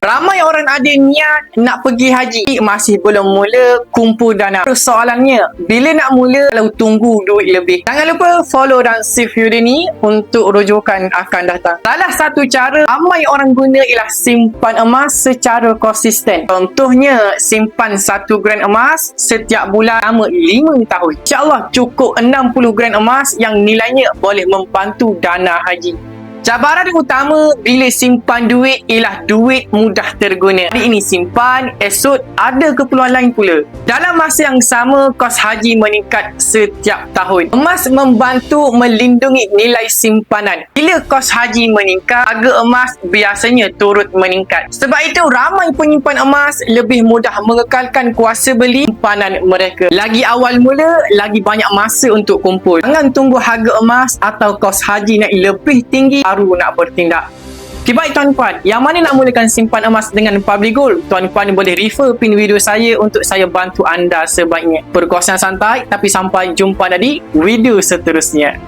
Ramai orang ada niat nak pergi haji, masih belum mula kumpul dana. Soalannya, bila nak mula kalau tunggu duit lebih? Jangan lupa follow dan save video ni untuk rujukan akan datang. Salah satu cara ramai orang guna ialah simpan emas secara konsisten. Contohnya, simpan 1 gram emas setiap bulan selama 5 tahun. InsyaAllah cukup 60 gram emas yang nilainya boleh membantu dana haji. Cabaran utama bila simpan duit ialah duit mudah terguna. Hari ini simpan, esok ada keperluan lain pula. Dalam masa yang sama, kos haji meningkat setiap tahun. Emas membantu melindungi nilai simpanan. Bila kos haji meningkat, harga emas biasanya turut meningkat. Sebab itu, ramai penyimpan emas lebih mudah mengekalkan kuasa beli simpanan mereka. Lagi awal mula, lagi banyak masa untuk kumpul. Jangan tunggu harga emas atau kos haji naik lebih tinggi baru nak bertindak. Okay, baik tuan-puan, yang mana nak mulakan simpan emas dengan Public Gold? Tuan-puan boleh refer pin video saya untuk saya bantu anda sebaiknya. Perkongsian santai, tapi sampai jumpa di video seterusnya.